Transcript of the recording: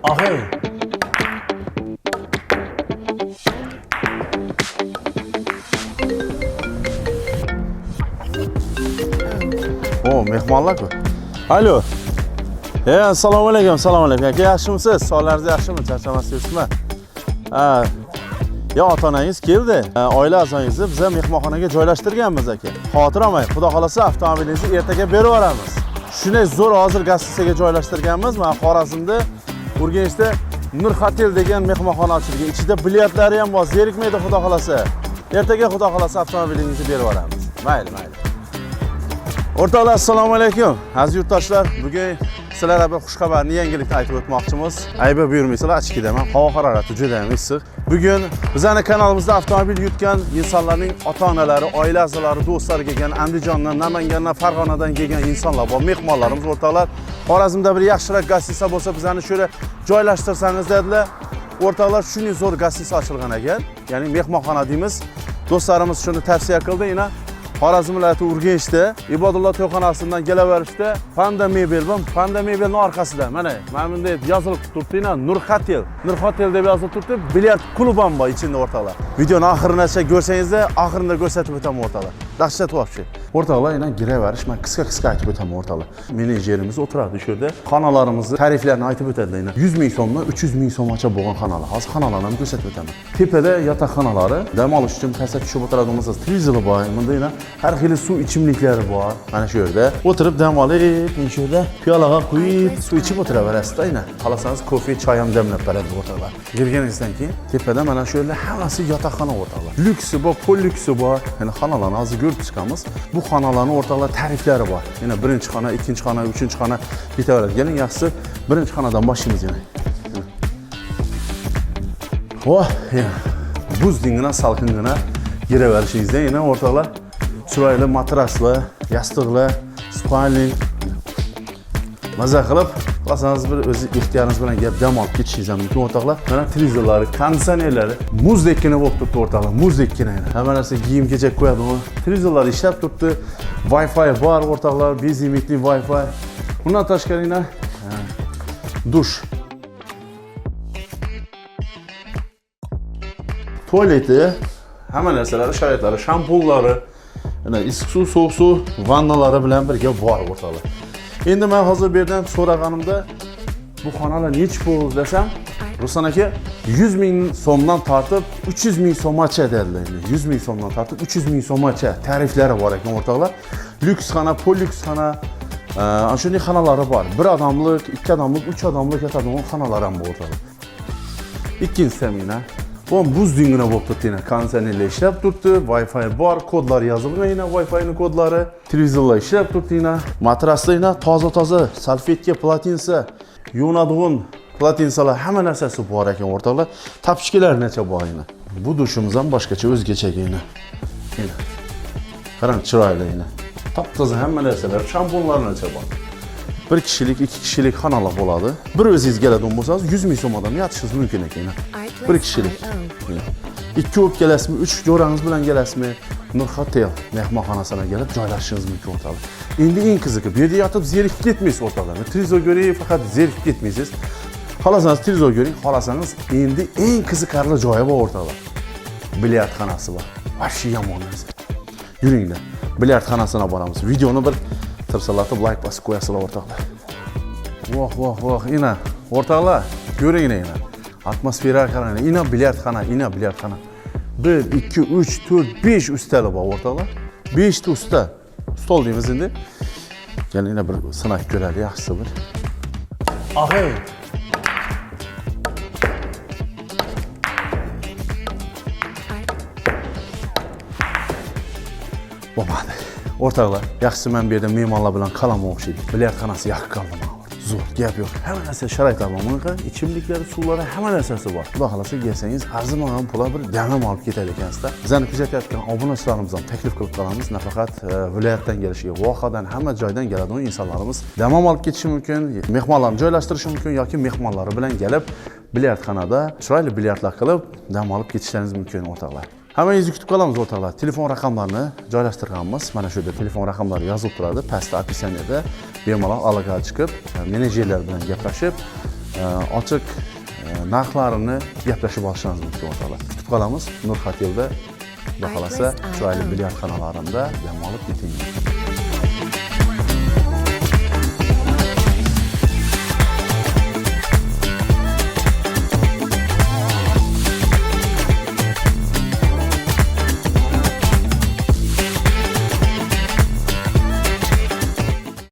Ahey. O, mehmonlar-ku. Alo. Assalomu alaykum, assalomu alaykum. Aka, yaxshimisiz? Sog'lig'ingiz yaxshimi? Charchamasizmi? Ya ota-onangiz keldi. Oila a'zongizni biz mehmonxonaga joylashtirganmiz aka. Xavotir olmang, xudo xolasa avtomobilingizni ertaga berib yuboramiz. Shunday zo'r hozir gastisaga joylashtirganmiz. Men Xorazmda Urganchda Nur Hotel degan mehmonxona ochilgan. Ichida bilyardlari ham bor. Zerikmaydi xudo xolasa. Ertaga xudo xolasa avtomobilingizni berib yuboramiz. Mayli, mayli. O'rtoqlar, assalomu alaykum. Aziz yurtdoshlar, bugun sizlarga bir xushxabarni, yangilikni aytib o'tmoqchimiz. Ayba buyurmaysizlar, ichkidaman. Havo harorati juda ham issiq. Bugun bizning kanalimizda avtomobil yutgan insonlarning ota-onalari, oila a'zolari, do'stlari kelgan, Andijondan, Namangandan, Farg'onadan kelgan insonlar bor, mehmonlarimiz o'rtoqlar. Xorazmda bir yaxshiroq gastisa bo'lsa, bizani shunday joylashtirsangiz dedilar. O'rtoqlar, shunday zo'r gastisa ochilgan ekan. Ya'ni mehmonxona deymiz. Do'stlarimiz shuni tavsiya qildi, yana Xorazm viloyati Urganchda Ibodullo to'yxonasidan kelaverishda Panda Mebel bor. Panda Mebelning orqasida mana bunda yozilib turibdi-na Nur Hotel. Nur Hotel deb yozilib turibdi. Bilyard klubi ham bor ichida o'rtoqlar. Videoni oxirigacha ko'rsangizda, oxirida ko'rsatib o'taman o'rtoqlar. Dahshat voqea. O'rtoqlar, yana giraverish, men qisqa aytib o'taman o'rtoqlar. Menejerimiz o'tiradi shu yerda. Xonalarimizni tariflarini aytib o'tadi. 100 ming so'mdan 300 ming so'mgacha bo'lgan xonalar. Hozir xonalarni ham ko'rsatib o'taman. Tepada yotoqxonalari, dam olish uchun pastga tushib o'tiradigan bo'lsangiz, televizor bor. Bunda yana har xil suv ichimliklari bor. Mana shu yerda o'tirib dam olib, shu yerda piyolaga quyib, suv ichib o'tiraverasiz-da. Aynan. Xolasangiz kofe, choy ham damlab beradi o'rtoqlar. Kirganingizdan keyin tepada mana shu yerda hammasi yotoqxona o'rtoqlar. Lyuksi bor, pol-lyuksi bor. Yana xonalarni hozir ko'rib chiqamiz. Bu xonalarning o'rtoqlar tariflari bor. Yana birinchi xona, ikkinchi xona, uchinchi xona ketaveradi. Keling, yaxshisi birinchi xonadan boshlaymiz yana. Oh, buzdingina, salqingina giraverishingizda yana o'rtoqlar chiroyli matraslar, yostiqlar, spalning maza qilib, qasangiz bir o'z ixtiyoringiz bilan gap dam olib ketishingiz ham mumkin o'rtoqlar. Mana televizorlari, konditsionerlari muzdekina bo'lib turibdi o'rtoqlar, muzdekina. Hamma narsa kiyim-kechak qo'yadi. Televizorlar ishlab turibdi. Wi-Fi bor o'rtoqlar, bezlimitli Wi-Fi. Bundan tashqari dush. Tualeti, hamma narsalari, sharoitlari, shampunlari, yana issiq suv, sovuq suv vannalari bilan birga bor o'rtoqlar. Endi men hozir bu yerdan so'raganimda bu xonalar nech pul desam, Ruslan aka 100 ming so'mdan tortib 300 ming so'mgacha dedilar. 100 ming so'mdan tortib 300 ming so'mgacha tariflari bor ekan o'rtoqlar. Lyuks xona, pol-lyuks xona, shunday xonalari bor. 1 odamlik, 2 odamlik, 3 odamlik yotadigan xonalar ham bor o'rtoqlar. Ikkinchi semina bu buzdingina bo'lib turibdi, konditsionerlar ishlab turibdi, Wi-Fi bor, kodlar yozilgan, Wi-Fi'ning kodlari, televizorlar ishlab turibdi, matraslar toza-toza, salfetka, platinsa, yuvinadigan platinsalar, hamma narsasi bor ekan o'rtoqlar. Tapchkalar necha bor yana. Bu dushimiz ham boshqacha o'zgacha yana. Qarang, chiroyli yana. Top-toza hamma narsalar, shampunlar necha bor. 1 kishilik, 2 kishilik xonalar bo'ladi. Bir o'zingiz keladigan bo'lsangiz 100 ming so'mdan yotishingiz mumkin ekan. 1 kishilik. 2 o'p kelasizmi, 3 jo'rangiz bilan kelasizmi? Nur Hotel mehmonxonasiga kelib joylashishingiz mumkin o'rtoqlar. Endi eng qiziqi, bu yerda yotib zerikib ketmaysiz o'rtoqlar. Televizor ko'ring, faqat zerikib ketmaysiz. Xolasangiz televizor ko'ring, xolasangiz endi eng qiziqarli joyi bor o'rtoqlar. Bilyardxonasi bor. Vashi yomon emas. Yuringlar, bilyardxonasiga boramiz. Videoni bir tirsalatib like bosib qo'yasizlar o'rtoqlar. Voh, ina o'rtoqlar, ko'ring ina. Atmosferaga qarang, ina bilyardxona. 1, 2, 3, 4, 5 ustalar bor o'rtoqlar. 5 ta usta. Stol deymiz endi. Keling, bir sinab ko'raylik, yaxshisi bir. Ahey. Bo'lmadi. O'rtoqlar, yaxshisi men bu yerda mehmonlar bilan qalamga o'xshaydi. Bilyardxonasi yoqib qoldim. Zo'r, gap yo'q. Hamma narsa sharoitlar bor. Bunaqa ichimliklari, suvlari, hamma narsasi bor. Xudo xolasa kelsangiz, arzimagan pulga bir dam olib ketadi ekansizlar. Bizani kuzatayotgan obunachilarimiz ham taklif qilib qolamiz. Nafaqat viloyatdan kelishiga, vohadan, hamma joydan keladigan insonlarimiz dam olib ketishi mumkin, mehmonlarni joylashtirishi mumkin yoki mehmonlari bilan kelib bilyardxonada chiroyli bilyardlar qilib dam olib ketishlaringiz mumkin o'rtoqlar. Hammangizni kutib qolamiz o'rtoqlar. Telefon raqamlarini joylashtirganmiz. Mana shu yerda telefon raqamlari yozilib turadi. Pastda описаниеda bemalol aloqaga chiqib, menejerlar bilan gaplashib, ochiq narxlarini gaplashib olishimiz mumkin o'rtoqlar. Kutib qolamiz Nur Hotelda, xudo xolasa chiroyli bilyard xonalarida dam olib keting.